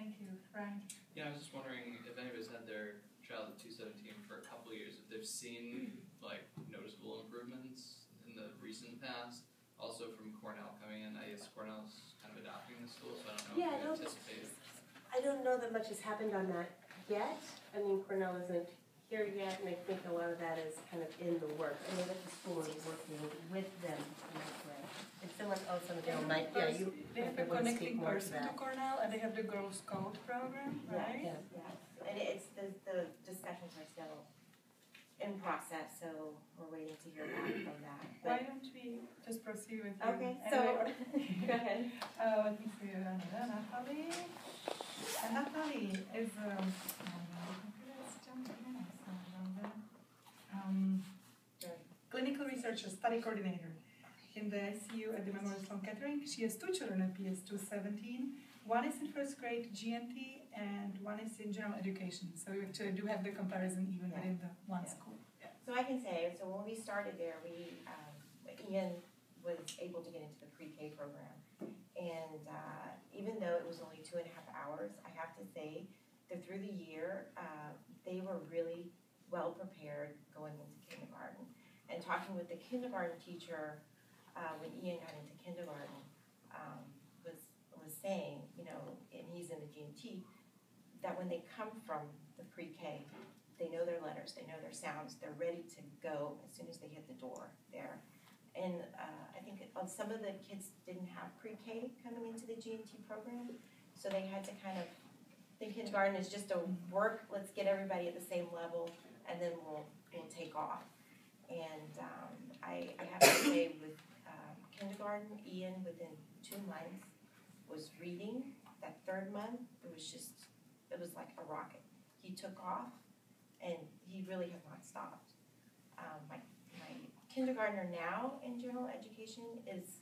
Thank you, Frank. Yeah, I was just wondering if anybody's had their child at 217 for a couple of years, if they've seen like noticeable improvements in the recent past. Also from Cornell coming in, I guess Cornell's kind of adopting the school, so I don't know if you anticipate. I don't know that much has happened on that yet. I mean, Cornell isn't here yet, and I think a lot of that is kind of in the works. I know that the school is working with them in that way. And someone else on the panel might, you they have a connecting person to Cornell, and they have the Girls Code program, right? Yeah, yeah. And it's the discussions are still in process, so we're waiting to hear back from that. But why don't we just proceed with you? Okay, so go ahead. Let me see, Natalie. And Natalie is clinical researcher, study coordinator in the ICU at the Memorial Sloan Kettering. She has 2 children at PS 217. One is in first grade GMT and one is in general education. So we actually do have the comparison even within the one school. So I can say, so when we started there, Ian was able to get into the pre-K program. And even though it was only 2.5 hours, I have to say that through the year, they were really well prepared going into kindergarten. And talking with the kindergarten teacher when Ian got into kindergarten was saying, you know, and he's in the GMT, that when they come from the pre-K, they know their letters, they know their sounds, they're ready to go as soon as they hit the door there. And I think some of the kids didn't have pre-K coming into the GMT program, so they had to kind of think kindergarten is just a work, let's get everybody at the same level, and then we'll take off. And I have to say with kindergarten, Ian within 2 months was reading. That 3rd month, it was like a rocket. He took off, and he really has not stopped. My kindergartner now in general education is,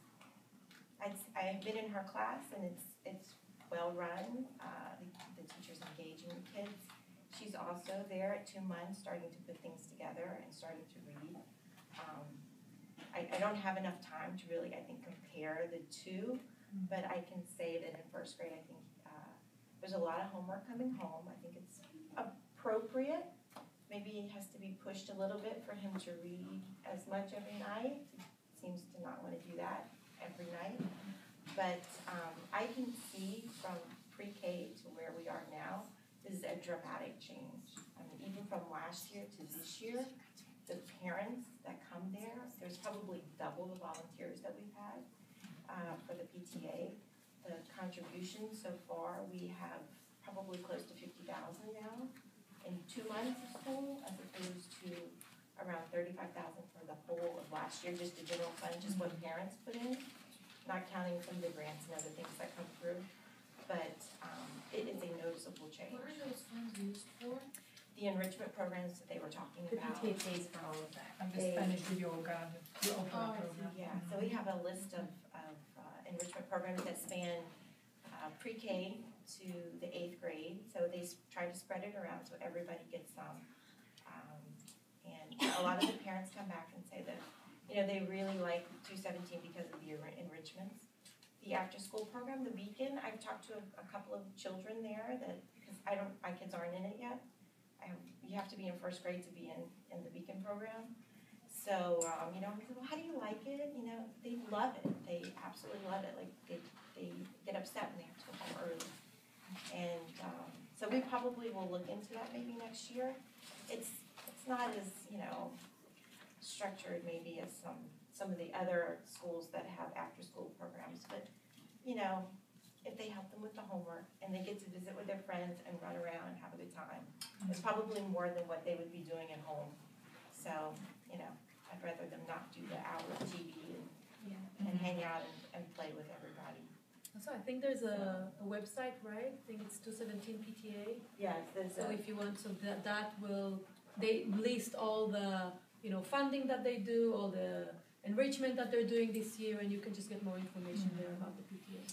I've been in her class, and it's well run. The teacher's engaging the kids. She's also there at 2 months, starting to put things together and starting to read. I don't have enough time to really, I think, compare the two, but I can say that in first grade, I think there's a lot of homework coming home. I think it's appropriate. Maybe it has to be pushed a little bit for him to read as much every night. He seems to not want to do that every night. But I can see from pre-K to where we are now, this is a dramatic change. I mean, even from last year to this year, the parents that come there's probably double the volunteers that we've had for the PTA. The contributions so far, we have probably close to $50,000 now in 2 months of school, as opposed to around $35,000 for the whole of last year, just the general fund, just what parents put in, not counting some of the grants and other things that come through. But it is a noticeable change. What are those funds used for? The enrichment programs that they were talking about. The PTA pays for all of that. I'm just Spanish yoga, the Opera program. Yeah, so we have a list of enrichment programs that span pre-K to the 8th grade. So they try to spread it around so everybody gets some. And a lot of the parents come back and say that, you know, they really like 217 because of the enrichments. The after-school program, the Beacon, I've talked to a couple of children there that, because my kids aren't in it yet. You have to be in first grade to be in the Beacon program. So, you know, I said, well, how do you like it? You know, they love it. They absolutely love it. Like, they get upset when they have to go home early. And so we probably will look into that maybe next year. It's not as, you know, structured maybe as some of the other schools that have after-school programs. But, you know, if they help them with the homework and they get to visit with their friends and run around and have a good time, it's probably more than what they would be doing at home. So, you know, I'd rather them not do the hour of TV and hang out and play with everybody. So I think there's a website, right? I think it's 217 PTA. Yes, so if you want, so that will, they list all the, you know, funding that they do, all the enrichment that they're doing this year, and you can just get more information there about the PTA.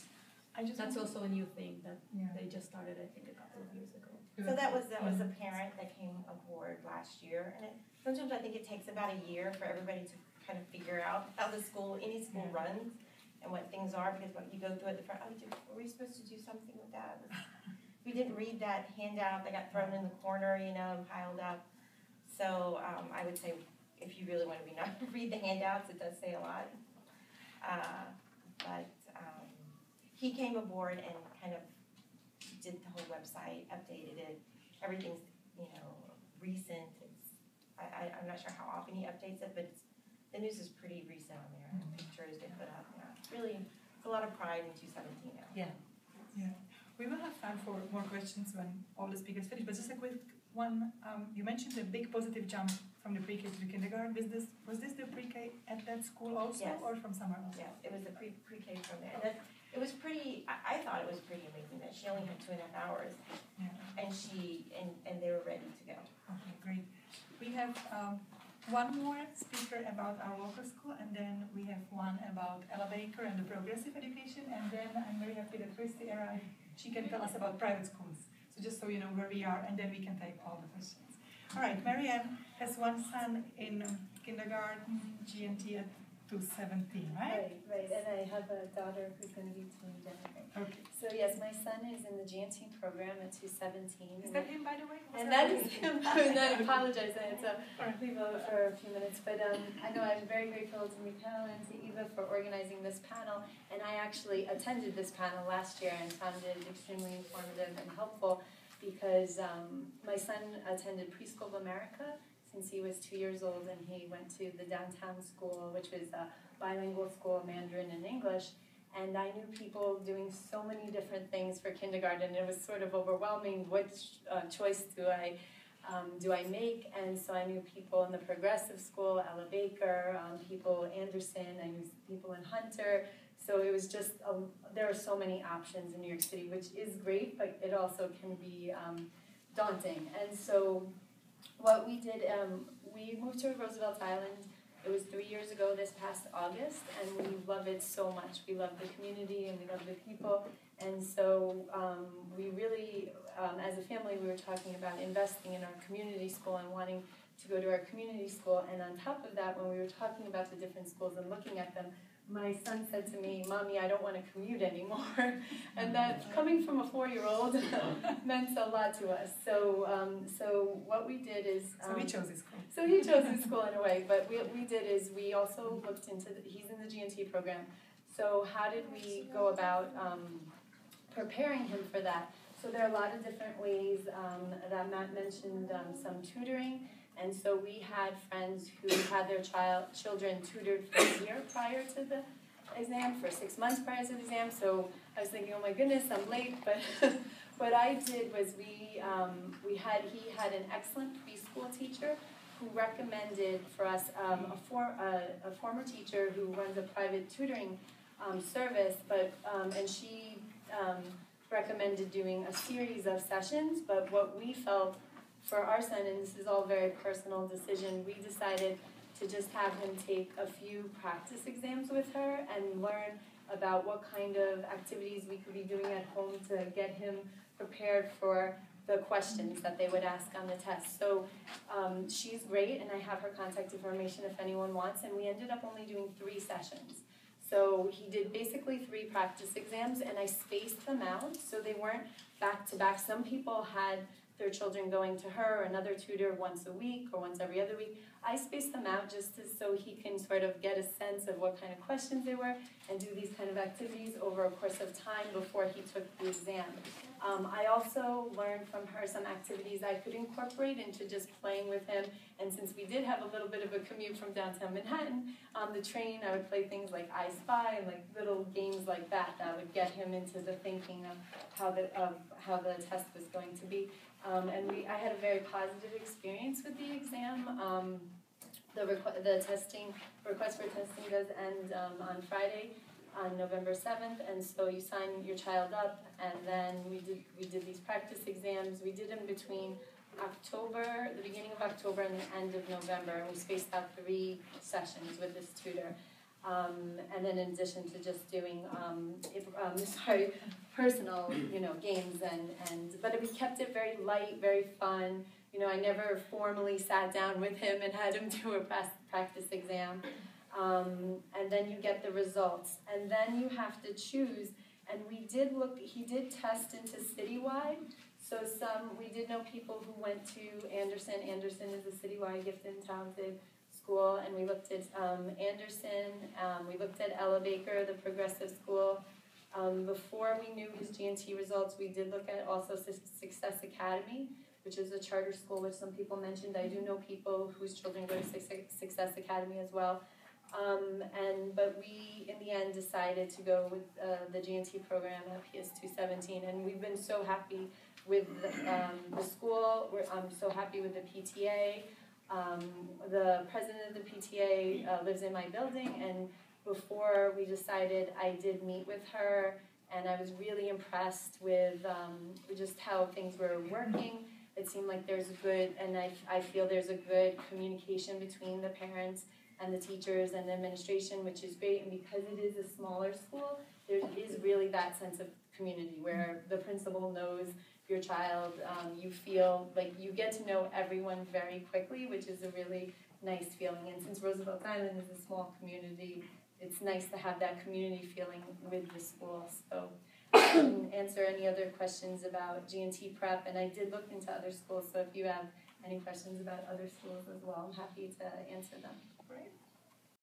That's also a new thing that they just started, I think, a couple of years ago. So that was a parent that came aboard last year, and sometimes I think it takes about a year for everybody to kind of figure out how any school runs and what things are, because when you go through at the front, are we supposed to do something with that? We didn't read that handout that got thrown in the corner, you know, and piled up. So I would say if you really want to be not read the handouts, it does say a lot. But he came aboard and kind of did the whole website, updated it. Everything's, you know, recent. I'm not sure how often he updates it, but the news is pretty recent on there. The pictures they put up. Yeah, it's really, it's a lot of pride in 217 now. Yeah. We will have time for more questions when all the speakers finish, but just a quick one. You mentioned the big positive jump from the pre-K to the kindergarten. Was this the pre-K at that school also, Yes. or from somewhere else? Yes, it was the pre-K from there. And it was pretty, I thought it was pretty amazing that she only had 2.5 hours, Yeah. and they were ready to go. Okay, great. We have one more speaker about our local school, and then we have one about Ella Baker and the progressive education, and then I'm very happy that Christy arrived. She can tell us about private schools. So just so you know where we are, and then we can take all the questions. All right, Marianne has one son in kindergarten, GNT at 217, right? Right, and I have a daughter who's going to be 2 in January. Okay. So yes, my son is in the GNT program at 217. Is that him, by the way? And that is him. I apologize. I had to leave out for a few minutes. But I know I'm very grateful to Mikhail and to Eva for organizing this panel. And I actually attended this panel last year and found it extremely informative and helpful because my son attended Preschool of America since he was 2 years old, and he went to the downtown school, which was a bilingual school, Mandarin and English. And I knew people doing so many different things for kindergarten. It was sort of overwhelming. Which choice do I make? And so I knew people in the progressive school, Ella Baker, people Anderson, I knew people in Hunter. So it was just, there are so many options in New York City, which is great, but it also can be daunting. And so what we did, we moved to Roosevelt Island. It was 3 years ago this past August, and we love it so much. We love the community and we love the people. And so we really, as a family, we were talking about investing in our community school and wanting to go to our community school. And on top of that, when we were talking about the different schools and looking at them, my son said to me, "Mommy, I don't want to commute anymore." And that, coming from a 4-year-old, meant a lot to us. So what we did is... so he chose his school. So he chose his school in a way, but what we did is we also looked into, he's in the GNT program, so how did we go about preparing him for that? So there are a lot of different ways that Matt mentioned, some tutoring. And so we had friends who had their children tutored for a year prior to the exam, for 6 months prior to the exam. So I was thinking, oh my goodness, I'm late. But what I did was he had an excellent preschool teacher who recommended for us a former teacher who runs a private tutoring service, and she recommended doing a series of sessions. But what we felt for our son, and this is all very personal decision, we decided to just have him take a few practice exams with her and learn about what kind of activities we could be doing at home to get him prepared for the questions that they would ask on the test. So she's great, and I have her contact information if anyone wants, and we ended up only doing 3 sessions. So he did basically 3 practice exams, and I spaced them out so they weren't back to back. Some people had their children going to her or another tutor once a week or once every other week. I spaced them out just so he can sort of get a sense of what kind of questions they were and do these kind of activities over a course of time before he took the exam. I also learned from her some activities I could incorporate into just playing with him. And since we did have a little bit of a commute from downtown Manhattan, on the train I would play things like I Spy and like little games like that that would get him into the thinking of how the test was going to be. And I had a very positive experience with the exam. The request for testing does end on Friday, on November 7th, and so you sign your child up, and then we did these practice exams. We did them between the beginning of October and the end of November, and we spaced out 3 sessions with this tutor. And then in addition to just doing personal, games but we kept it very light, very fun. I never formally sat down with him and had him do a practice exam. And then you get the results, and then you have to choose And he did test into citywide. So we did know people who went to Anderson. Anderson is a citywide gifted and talented school, and we looked at Anderson, we looked at Ella Baker, the progressive school. Before we knew his GNT results, we did look at also Success Academy, which is a charter school, which some people mentioned. I do know people whose children go to Success Academy as well. But we, in the end, decided to go with the GNT program at PS 217, and we've been so happy with the school. I'm so happy with the PTA. The president of the PTA lives in my building, and before we decided, I did meet with her, and I was really impressed with just how things were working. It seemed like there's a good, and I feel there's a good communication between the parents and the teachers and the administration, which is great. And because it is a smaller school, there is really that sense of community where the principal knows your child. You feel like you get to know everyone very quickly, which is a really nice feeling. And since Roosevelt Island is a small community, it's nice to have that community feeling with the school. So I can answer any other questions about GNT prep, and I did look into other schools, so if you have any questions about other schools as well, I'm happy to answer them. Great.